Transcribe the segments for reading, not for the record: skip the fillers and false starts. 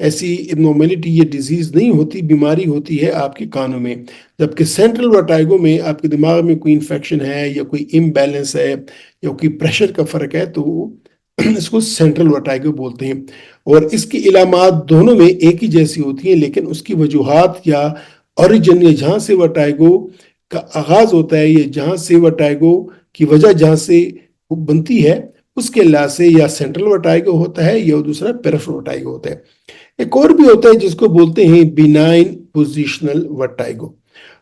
ایسی ابنارمیلٹی یا ڈیزیز نہیں ہوتی، بیماری ہوتی ہے آپ کے کانوں میں. جبکہ سینٹرل وٹائگو میں آپ کے دماغ میں کوئی انفیکشن ہے یا کوئی امبیلنس ہے یا کوئی پریشر کا فرق ہے تو اس کو سینٹرل وٹائگو بولتے ہیں. اور اس کی علامات دونوں میں ایک ہی جیسی ہوتی ہیں، لیکن اس کی وجوہات یا اوریجن، یا جہاں سے وٹائگو کا آغاز ہوتا ہے یا جہاں سے وٹائگو کی وجہ جہاں سے بنتی ہے، اس کے لحاظ سے یا سینٹرل وٹائگو ہوتا ہے یا دوسرا پیریفرل وٹائگو ہوتا ہے. ایک اور بھی ہوتا ہے جس کو بولتے ہیں بینائن پوزیشنل وٹائگو.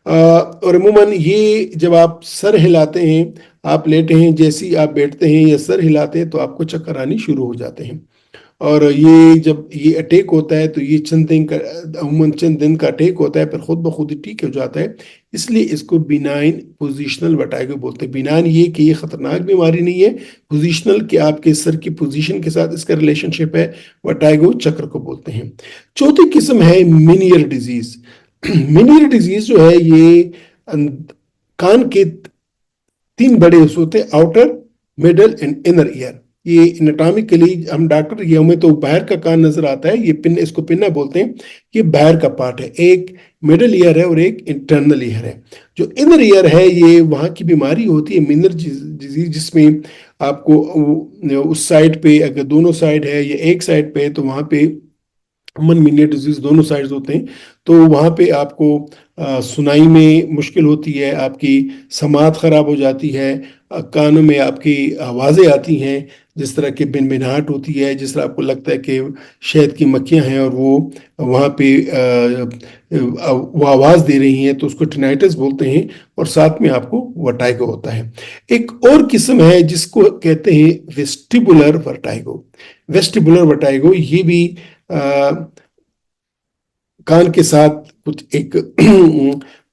اور عموماً یہ جب آپ سر ہلاتے ہیں، آپ لیٹے ہیں، جیسے ہی آپ بیٹھتے ہیں یا سر ہلاتے ہیں تو آپ کو چکر آنے شروع ہو جاتے ہیں. اور یہ جب یہ اٹیک ہوتا ہے تو یہ عموماً چند دن کا اٹیک ہوتا ہے، پھر خود بخود ہی ٹھیک ہو جاتا ہے. اس لیے اس کو بینائن پوزیشنل وٹائگو بولتے ہیں. بینائن یہ کہ یہ خطرناک بیماری نہیں ہے، پوزیشنل کہ آپ کے سر کی پوزیشن کے ساتھ اس کا ریلیشن شپ ہے. وٹائگو چکر کو بولتے ہیں. چوتھی قسم ہے مینیئر ڈیزیز. مینیئر ڈیزیز جو ہے یہ کان کے 3 بڑے حصے ہوتے ہیں، outer, middle and inner ear. یہ انیٹامکلی ہم ڈاکٹر، یہ ہمیں تو باہر کا کان نظر آتا ہے، یہ اس کو پنہ بولتے ہیں. یہ باہر کا پارٹ ہے، ایک مڈل ایئر ہے اور ایک انٹرنل ایئر ہے. جو انر ایئر ہے یہ وہاں کی بیماری ہوتی ہے مینیئر ڈیزیز، جس میں آپ کو اس سائڈ پہ اگر دونوں سائڈ ہے یا ایک سائڈ پہ ہے تو وہاں پہ مینیئر ڈیزیز دونوں سائڈز ہوتے ہیں. تو وہاں پہ آپ کو سنائی میں مشکل ہوتی ہے، آپ کی سماعت خراب ہو جاتی ہے، کانوں میں آپ کی آوازیں آتی ہیں جس طرح کی بنبناہٹ ہوتی ہے، جس طرح آپ کو لگتا ہے کہ شہد کی مکھیاں ہیں اور وہ وہاں پہ وہ آواز دے رہی ہیں، تو اس کو ٹینائٹس بولتے ہیں. اور ساتھ میں آپ کو وٹائگو ہوتا ہے. ایک اور قسم ہے جس کو کہتے ہیں ویسٹیبولر وٹائگو. ویسٹیبولر وٹائگو یہ بھی کان کے ساتھ کچھ ایک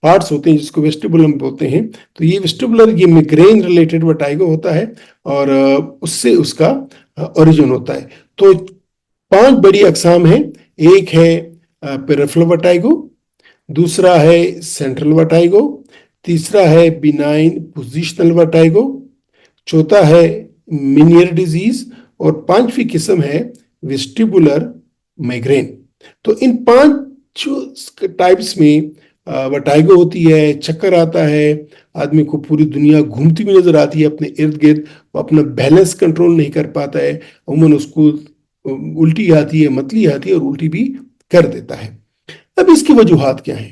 پارٹس ہوتے ہیں جس کو ویسٹیبولم بولتے ہیں. تو یہ ویسٹیبولر یہ میگرین ریلیٹڈ وٹائگو ہوتا ہے اور اس سے اس کا اوریجن ہوتا ہے. تو 5 بڑی اقسام ہیں. ایک ہے پیریفرل وٹائگو، دوسرا ہے سینٹرل وٹائگو، تیسرا ہے بینائن پوزیشنل وٹائگو، چوتھا ہے مینیئر ڈیزیز، اور 5ویں قسم ہے ویسٹیبولر مائگرین. تو ان 5 ٹائپس میں وٹائگو ہوتی ہے، چکر آتا ہے، آدمی کو پوری دنیا گھومتی ہوئی نظر آتی ہے اپنے ارد گرد، وہ اپنا بیلنس کنٹرول نہیں کر پاتا ہے، عموماً اس کو الٹی آتی ہے، متلی آتی ہے اور الٹی بھی کر دیتا ہے. اب اس کی وجوہات کیا ہیں؟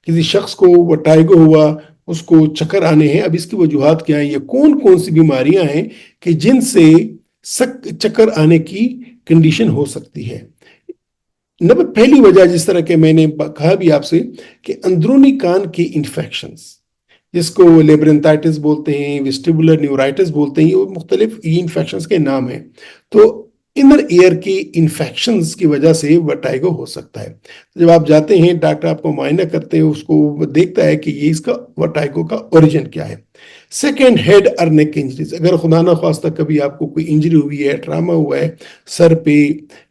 کسی شخص کو وٹائگو ہوا، اس کو چکر آنے ہیں. اب اس کی وجوہات کیا ہیں؟ یہ کون کون سی بیماریاں ہیں کہ جن سے چکر آنے کی کنڈیشن ہو سکتی ہے؟ پہلی وجہ جس طرح کہ میں نے کہا بھی آپ سے کہ اندرونی کان کی انفیکشنز، جس کو لیبرنتائٹس بولتے ہیں، ویسٹیبولر نیورائٹس بولتے ہیں، یہ مختلف انفیکشنز کے نام ہیں. تو انر ایئر کی انفیکشنز کی وجہ سے وٹائگو ہو سکتا ہے. جب آپ جاتے ہیں ڈاکٹر آپ کو معائنہ کرتے ہیں، اس کو دیکھتا ہے کہ یہ اس کا وٹائگو کا اوریجن کیا ہے. سیکنڈ، ہیڈ اور نیک انجریز. اگر خدا نہ خواستہ کبھی آپ کو کوئی انجری ہوئی ہے، ٹراما ہوا ہے سر پہ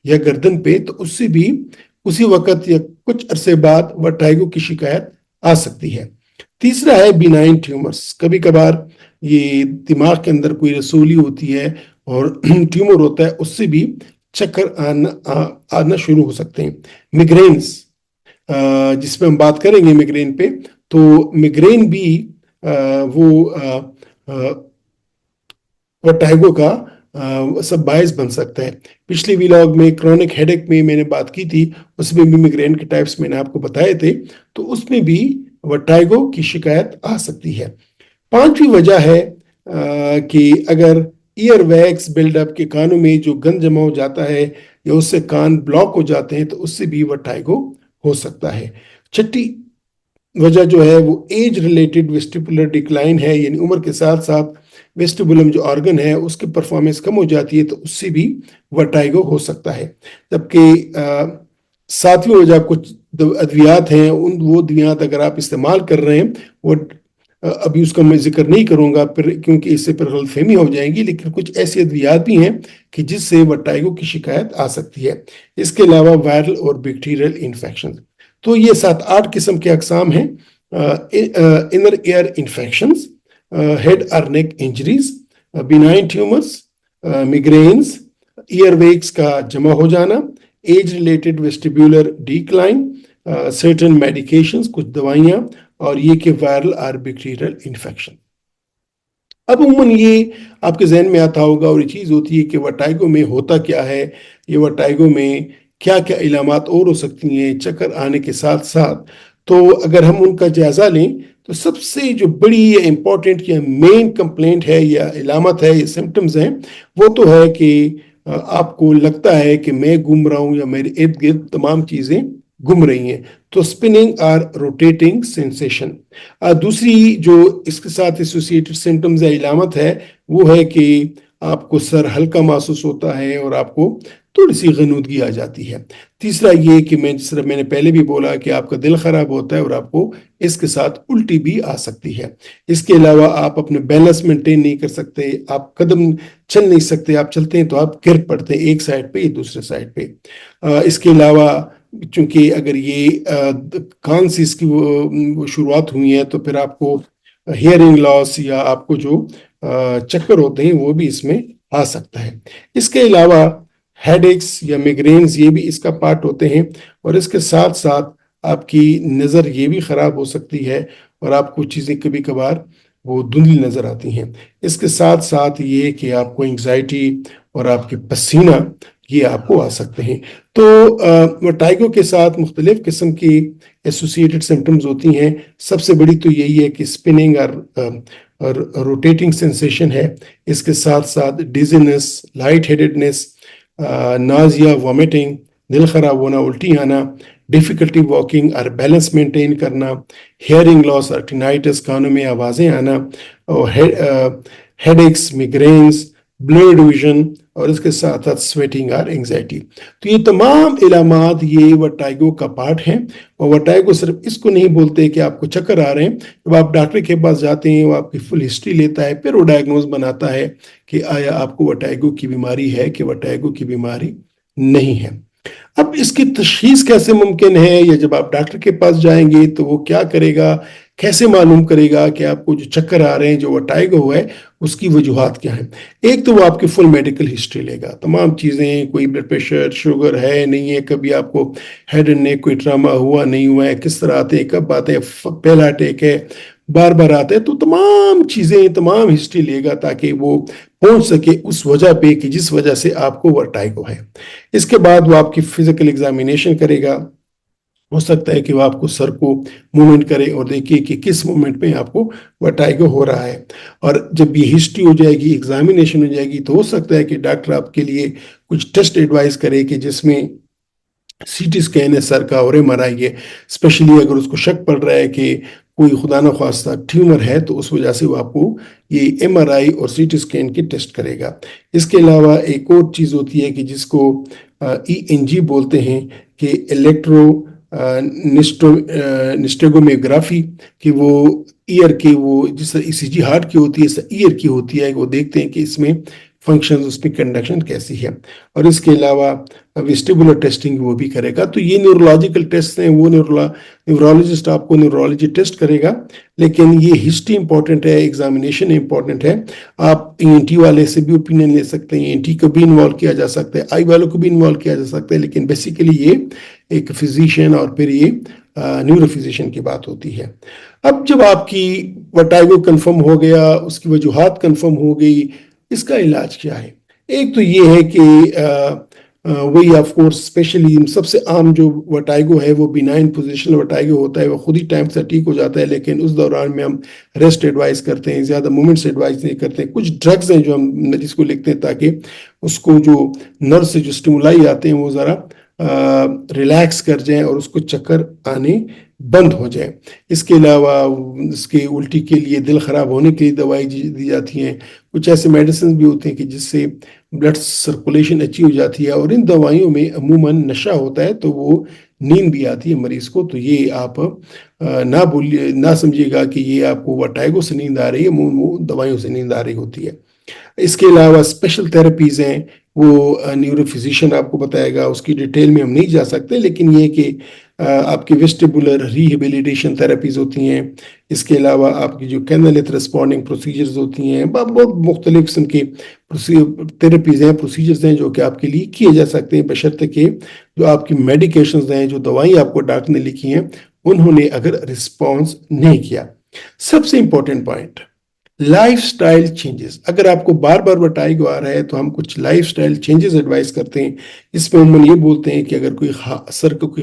یا گردن پہ، تو اس سے بھی اسی وقت یا کچھ عرصے بعد وٹائگو کی شکایت آ سکتی ہے. تیسرا ہے بینائن ٹیومرز. کبھی کبھار یہ دماغ کے اندر کوئی رسولی ہوتی ہے اور ٹیومر ہوتا ہے، اس سے بھی چکر آنا شروع ہو سکتے ہیں. میگرینز، جس پہ ہم بات کریں گے میگرین پہ، تو میگرین بھی وہ وٹائگو کا سب باعث بن سکتا ہے. پچھلی ویلاگ میں کرونک ہیڈیک میں میں نے بات کی تھی، اس میں بھی میگرین کے ٹائپس میں نے آپ کو بتائے تھے، تو اس میں بھی وٹائگو کی شکایت آ سکتی ہے. 5ویں وجہ ہے کہ اگر ایئر ویکس بلڈ اپ کے کانوں میں جو گند جمع ہو جاتا ہے یا اس سے کان بلاک ہو جاتے ہیں تو اس سے بھی وٹائگو ہو سکتا ہے. 6 وجہ جو ہے وہ ایج ریلیٹڈ ویسٹیبولر ڈکلائن ہے، یعنی عمر کے ساتھ ساتھ ویسٹیبولم جو آرگن ہے اس کی پرفارمنس کم ہو جاتی ہے، تو اس سے بھی وٹائگو ہو سکتا ہے. جبکہ 7ویں وجہ کچھ ادویات ہیں، وہ ادویات اگر آپ استعمال کر رہے ہیں، وہ ابھی اس کا میں ذکر نہیں کروں گا کیونکہ اس سے پھر غلط فہمی ہو جائیں گی، لیکن کچھ ایسی ادویات بھی ہیں کہ جس سے وٹائگو کی شکایت آ سکتی ہے. اس کے علاوہ وائرل اور بیکٹیریل انفیکشن. تو یہ 7-8 قسم کے اقسام ہیں: انر ایئر انفیکشنز، ہیڈ اور neck injuries, benign tumours, migraines, ear wax کا جمع ہو جانا، age related vestibular decline, certain medications, کچھ دوائیاں، اور یہ کہ وائرل اور بیکٹیریل انفیکشن۔ اب عموماً یہ آپ کے ذہن میں آتا ہوگا، اور یہ چیز ہوتی ہے کہ وٹائگو میں ہوتا کیا ہے، یہ وٹائگو میں کیا کیا علامات اور ہو سکتی ہیں چکر آنے کے ساتھ ساتھ۔ تو اگر ہم ان کا جائزہ لیں تو سب سے جو بڑی یا امپورٹنٹ یا مین کمپلینٹ ہے یا علامت ہے یا سمٹمز ہیں، وہ تو ہے کہ آپ کو لگتا ہے کہ میں گم رہا ہوں یا میرے ارد گرد تمام چیزیں گم رہی ہیں، تو اسپننگ اور روٹیٹنگ سینسیشن۔ دوسری جو اس کے ساتھ ایسوسیٹڈ سمٹمز یا علامت ہے وہ ہے کہ آپ کو سر ہلکا محسوس ہوتا ہے اور آپ کو تھوڑی سی غنودگی آ جاتی ہے۔ تیسرا یہ کہ جس طرح میں نے پہلے بھی بولا کہ آپ کا دل خراب ہوتا ہے اور آپ کو اس کے ساتھ الٹی بھی آ سکتی ہے۔ اس کے علاوہ آپ اپنے بیلنس مینٹین نہیں کر سکتے، آپ قدم چل نہیں سکتے، آپ چلتے ہیں تو آپ گر پڑتے ہیں ایک سائڈ پہ دوسرے سائڈ پہ۔ اس کے علاوہ چونکہ اگر یہ کان سے اس کی وہ شروعات ہوئی ہے تو پھر آپ کو ہیئرنگ لاس یا آپ کو جو چکر ہوتے ہیں وہ بھی اس میں آ سکتا ہے۔ اس کے علاوہ ہیڈ ایکس یا میگرینز یہ بھی اس کا پارٹ ہوتے ہیں، اور اس کے ساتھ ساتھ آپ کی نظر یہ بھی خراب ہو سکتی ہے اور آپ کو چیزیں کبھی کبھار وہ دھندلی نظر آتی ہیں۔ اس کے ساتھ ساتھ یہ کہ آپ کو انگزائٹی اور آپ کے پسینہ یہ آپ کو آ سکتے ہیں۔ تو وٹائگو کے ساتھ مختلف قسم کی ایسوسیٹڈ سمٹمز ہوتی ہیں۔ سب سے بڑی تو یہی ہے کہ اسپننگ اور روٹیٹنگ سینسیشن ہے، اس کے ساتھ ساتھ ڈیزینس، لائٹ ہیڈڈنس، نازیا، وامٹنگ، دل خراب ہونا، الٹی آنا، ڈیفیکلٹی واکنگ اور بیلنس مینٹین کرنا، ہیئرنگ لاس اور ٹینائٹس، کانوں میں آوازیں آنا، اور headaches, migraines, blurred vision, اور اس کے ساتھ ساتھ سویٹنگ اور انگزائٹی۔ تو یہ تمام علامات یہ وٹائگو کا پارٹ ہیں، اور وٹائگو صرف اس کو نہیں بولتے کہ آپ کو چکر آ رہے ہیں۔ جب آپ ڈاکٹر کے پاس جاتے ہیں وہ آپ کی فل ہسٹری لیتا ہے، پھر وہ ڈائگنوز بناتا ہے کہ آیا آپ کو وٹائگو کی بیماری ہے کہ وٹائگو کی بیماری نہیں ہے۔ اب اس کی تشخیص کیسے ممکن ہے، یا جب آپ ڈاکٹر کے پاس جائیں گے تو وہ کیا کرے گا، کیسے معلوم کرے گا کہ آپ کو جو چکر آ رہے ہیں، جو وٹائگو ہے، اس کی وجوہات کیا ہیں؟ ایک تو وہ آپ کی فل میڈیکل ہسٹری لے گا، تمام چیزیں، کوئی بلڈ پریشر، شوگر ہے نہیں ہے، کبھی آپ کو ہیڈ اینڈ نیک کوئی ٹراما ہوا نہیں ہوا ہے، کس طرح آتے ہیں، کب آتے ہیں، پہلا اٹیک ہے، بار بار آتے ہیں، تو تمام چیزیں، تمام ہسٹری لے گا تاکہ وہ پہنچ سکے اس وجہ پہ کہ جس وجہ سے آپ کو ورٹائگو ہے۔ اس کے بعد وہ آپ کی فزیکل ایگزامینیشن کرے گا، ہو سکتا ہے کہ وہ آپ کو سر کو موومنٹ کرے اور دیکھے کہ کس مومنٹ پہ آپ کو وٹائگو ہو رہا ہے، اور جب یہ ہسٹری ہو جائے گی، ایگزامینیشن ہو جائے گی، تو ہو سکتا ہے کہ ڈاکٹر آپ کے لیے کچھ ٹیسٹ ایڈوائز کرے کہ جس میں سی ٹی اسکین ہے سر کا، اور ایم آر آئی ہے، اسپیشلی اگر اس کو شک پڑ رہا ہے کہ کوئی خدا نخواستہ ٹیومر ہے تو اس وجہ سے وہ آپ کو یہ ایم آر آئی اور سی ٹی اسکین کی ٹیسٹ کرے گا۔ اس کے علاوہ ایک اور چیز ہوتی ہے کہ جس کو ای این جی بولتے ہیں، کہ الیکٹرو نسٹیگومیگرافی، کہ وہ ایئر کے، وہ جس طرح ای سی جی ہارٹ کی ہوتی ہے اس ایئر کی ہوتی ہے، وہ دیکھتے ہیں کہ اس میں فنکشنز، اس میں کنڈکشن کیسی ہے۔ اور اس کے علاوہ ویسٹیبولر ٹیسٹنگ وہ بھی کرے گا۔ تو یہ نیورولوجیکل ٹیسٹ ہیں، وہ نیورولوجسٹ آپ کو نیورولوجی ٹیسٹ کرے گا، لیکن یہ ہسٹری امپورٹنٹ ہے، ایگزامینیشن امپورٹنٹ ہے۔ آپ ای این ٹی والے سے بھی اوپینین لے سکتے ہیں، ای این ٹی کو بھی انوالو کیا جا سکتا ہے، آئی والوں کو بھی انوالو کیا جا سکتا ہے، لیکن بیسیکلی یہ ایک فزیشین اور پھر یہ نیورو فزیشین کی بات ہوتی ہے۔ اب جب آپ کی وٹائگو کنفرم ہو گیا، اس کی وجوہات کنفرم ہو گئی، اس کا علاج کیا ہے؟ ایک تو یہ ہے کہ وہی آف کورس اسپیشلی سب سے عام جو وٹائگو ہے وہ بینائن پوزیشنل وٹائگو ہوتا ہے، وہ خود ہی ٹائم سے ٹھیک ہو جاتا ہے، لیکن اس دوران میں ہم ریسٹ ایڈوائز کرتے ہیں، زیادہ مومنٹس ایڈوائز نہیں کرتے ہیں۔ کچھ ڈرگز ہیں جو ہم مریض کو لکھتے ہیں تاکہ اس کو جو نرو سے جو اسٹیمولائی آتے ہیں وہ ذرا ریلیکس کر جائیں اور اس کو چکر آنے بند ہو جائے۔ اس کے علاوہ اس کے الٹی کے لیے، دل خراب ہونے کے لیے دوائی دی جاتی ہیں۔ کچھ ایسے میڈیسنز بھی ہوتے ہیں کہ جس سے بلڈ سرکولیشن اچھی ہو جاتی ہے، اور ان دوائیوں میں عموماً نشہ ہوتا ہے تو وہ نیند بھی آتی ہے مریض کو۔ تو یہ آپ نہ سمجھیے گا کہ یہ آپ کو وٹائگو سے نیند آ رہی ہے، دوائیوں سے نیند آ رہی ہوتی ہے۔ اس کے علاوہ اسپیشل تھراپیز ہیں، وہ نیورو فزیشین آپ کو بتائے گا، اس کی ڈیٹیل میں ہم نہیں جا سکتے، لیکن یہ کہ آپ کی ویسٹیبولر ریہیبلیٹیشن تھراپیز ہوتی ہیں، اس کے علاوہ آپ کی جو کینلت رسپونڈنگ پروسیجرز ہوتی ہیں، بہت مختلف قسم کی تھراپیز ہیں، پروسیجرز ہیں جو کہ آپ کے لیے کیے جا سکتے ہیں، بشرطے کہ جو آپ کی میڈیکیشنز ہیں، جو دوائیں آپ کو ڈاکٹر نے لکھی ہیں، انہوں نے اگر رسپانس نہیں کیا۔ سب سے important point, life style changes. اگر آپ کو بار بار وٹائگو آ رہا ہے تو ہم کچھ لائف سٹائل چینجز ایڈوائز کرتے ہیں۔ اس میں ہم یہ بولتے ہیں کہ اگر کوئی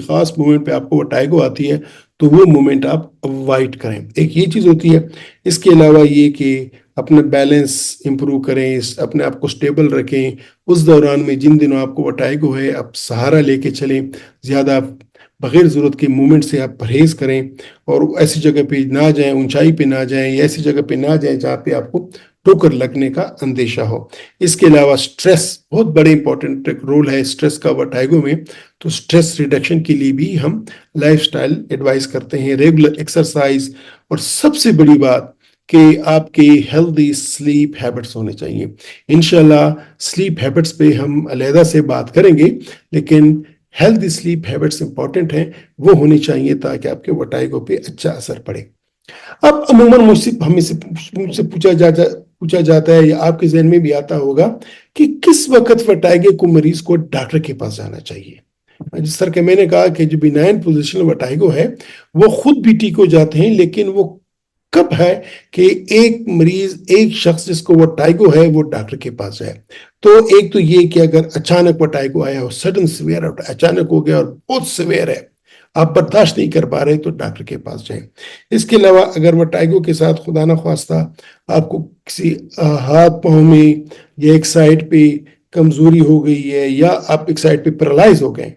خاص مومنٹ پہ آپ کو وٹائگو آتی ہے تو وہ مومنٹ آپ اوائڈ کریں، ایک یہ چیز ہوتی ہے۔ اس کے علاوہ یہ کہ اپنا بیلنس امپروو کریں، اپنے آپ کو سٹیبل رکھیں۔ اس دوران میں جن دنوں آپ کو وٹائگو ہے، آپ سہارا لے کے چلیں، زیادہ بغیر ضرورت کے مومنٹ سے آپ پرہیز کریں، اور ایسی جگہ پہ نہ جائیں، اونچائی پہ نہ جائیں، یا ایسی جگہ پہ نہ جائیں جہاں پہ آپ کو ٹھوکر لگنے کا اندیشہ ہو۔ اس کے علاوہ سٹریس بہت بڑے امپورٹنٹ رول ہے سٹریس کا وٹائگو میں، تو سٹریس ریڈکشن کے لیے بھی ہم لائف سٹائل ایڈوائز کرتے ہیں، ریگولر ایکسرسائز، اور سب سے بڑی بات کہ آپ کے ہیلدی سلیپ ہیبٹس ہونے چاہیے۔ انشاءاللہ سلیپ ہیبٹس پہ ہم علیحدہ سے بات کریں گے، لیکن ہیلدی سلیپ ہیبٹس امپورٹنٹ ہیں، وہ ہونی چاہیے تاکہ آپ کے وٹائگو پہ اچھا اثر پڑے۔ اب عموماً مجھ سے پوچھا جاتا ہے، یا آپ کے ذہن میں بھی آتا ہوگا کہ کس وقت وٹائگو کو مریض کو ڈاکٹر کے پاس جانا چاہیے۔ جس طرح کہ میں نے کہا کہ جو بینائن پوزیشنل وٹائگو ہے وہ خود بھی ٹھیک ہو جاتے ہیں، لیکن وہ کب ہے کہ ایک مریض، ایک شخص جس کو وٹائگو ہے وہ ڈاکٹر کے پاس جائے۔ تو ایک تو یہ کہ اگر اچانک وٹائگو آیا ہو، سڈن سویئر اچانک ہو گیا اور بہت سویئر ہے، آپ برداشت نہیں کر پا رہے، تو ڈاکٹر کے پاس جائیں۔ اس کے علاوہ اگر وٹائگو کے ساتھ خدا نخواستہ آپ کو کسی ہاتھ پاؤں میں یا ایک سائڈ پہ کمزوری ہو گئی ہے، یا آپ ایک سائڈ پہ پیرالائز ہو گئے،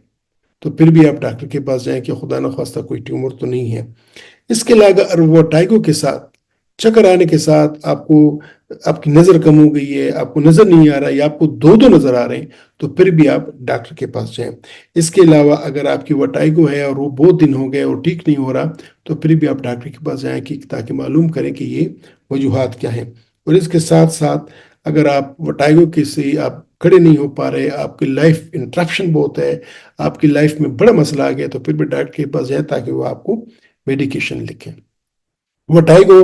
تو پھر بھی آپ ڈاکٹر کے پاس جائیں کہ خدا نخواستہ کوئی ٹیومر تو نہیں ہے۔ اس کے علاوہ اگر وٹائگو کے ساتھ، چکر آنے کے ساتھ آپ کی نظر کم ہو گئی ہے، آپ کو نظر نہیں آ رہا، یا آپ کو دو نظر آ رہے ہیں، تو پھر بھی آپ ڈاکٹر کے پاس جائیں۔ اس کے علاوہ اگر آپ کی وٹائگو ہے اور وہ بہت دن ہو گئے اور ٹھیک نہیں ہو رہا، تو پھر بھی آپ ڈاکٹر کے پاس جائیں تاکہ معلوم کریں کہ یہ وجوہات کیا ہیں۔ اور اس کے ساتھ ساتھ اگر آپ وٹائگو کے سے آپ کھڑے نہیں ہو پا رہے، آپ کی لائف انٹرپشن بہت ہے، آپ کی لائف میں بڑا مسئلہ آ گیا، تو پھر بھی ڈاکٹر کے پاس جائیں تاکہ وہ آپ کو میڈیکیشن لکھیں۔ وٹائگو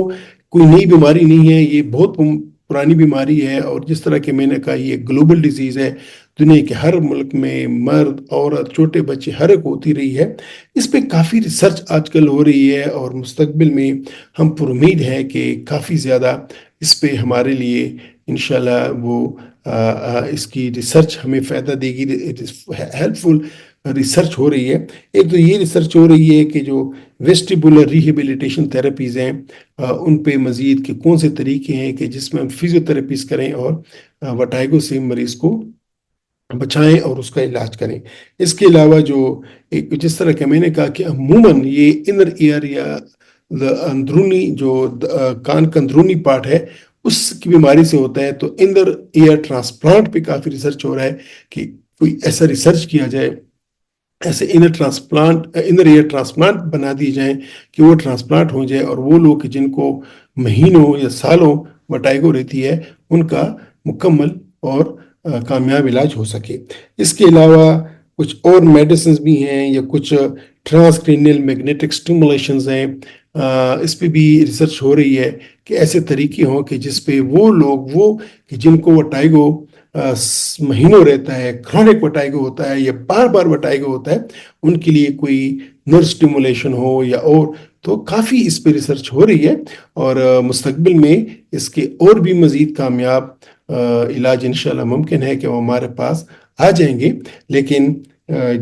کوئی نئی بیماری نہیں ہے، یہ بہت پرانی بیماری ہے، اور جس طرح کہ میں نے کہا یہ گلوبل ڈیزیز ہے، دنیا کے ہر ملک میں مرد، عورت، چھوٹے بچے ہر ایک ہوتی رہی ہے۔ اس پہ کافی ریسرچ آج کل ہو رہی ہے، اور مستقبل میں ہم پر امید ہے کہ کافی زیادہ اس پہ ہمارے لیے انشاءاللہ وہ اس کی ریسرچ ہمیں فائدہ دے گی، ہیلپ فل ریسرچ ہو رہی ہے۔ ایک تو یہ ریسرچ ہو رہی ہے کہ جو ویسٹیبولر ریہیبلیٹیشن تھراپیز ہیں، ان پہ مزید کہ کون سے طریقے ہیں کہ جس میں ہم فزیو تھراپیز کریں اور وٹائگو سے مریض کو بچائیں اور اس کا علاج کریں۔ اس کے علاوہ جس طرح کہ میں نے کہا کہ عموماً یہ انر ایئر یا اندرونی جو کان کا اندرونی پارٹ ہے اس کی بیماری سے ہوتا ہے، تو انر ایئر ٹرانسپلانٹ پہ کافی ریسرچ ہو رہا ہے کہ کوئی ایسا ریسرچ کیا جائے، ایسے انر ایئر ٹرانسپلانٹ بنا دی جائیں کہ وہ ٹرانسپلانٹ ہو جائے، اور وہ لوگ جن کو مہینوں یا سالوں وٹائگو رہتی ہے ان کا مکمل اور کامیاب علاج ہو سکے۔ اس کے علاوہ کچھ اور میڈیسنز بھی ہیں، یا کچھ ٹرانسکرینیل میگنیٹک سٹیمولیشنز ہیں، اس پہ بھی ریسرچ ہو رہی ہے کہ ایسے طریقے ہوں کہ جس پہ وہ لوگ کہ جن کو وٹائگو مہینوں رہتا ہے، کرونک وٹائگو ہوتا ہے، یا بار بار وٹائگو ہوتا ہے، ان کے لیے کوئی نرو سٹیمولیشن ہو یا اور، تو کافی اس پہ ریسرچ ہو رہی ہے، اور مستقبل میں اس کے اور بھی مزید کامیاب علاج انشاءاللہ ممکن ہے کہ وہ ہمارے پاس آ جائیں گے۔ لیکن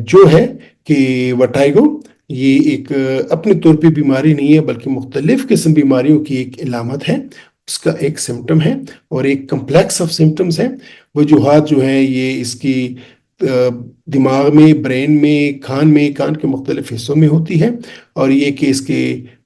جو ہے کہ وٹائگو یہ ایک اپنے طور پہ بیماری نہیں ہے، بلکہ مختلف قسم بیماریوں کی ایک علامت ہے، اس کا ایک سمٹم ہے، اور ایک کمپلیکس آف سمٹمز ہیں۔ وجوہات جو ہیں یہ اس کی دماغ میں، برین میں، کان کے مختلف حصوں میں ہوتی ہے، اور یہ کہ اس کے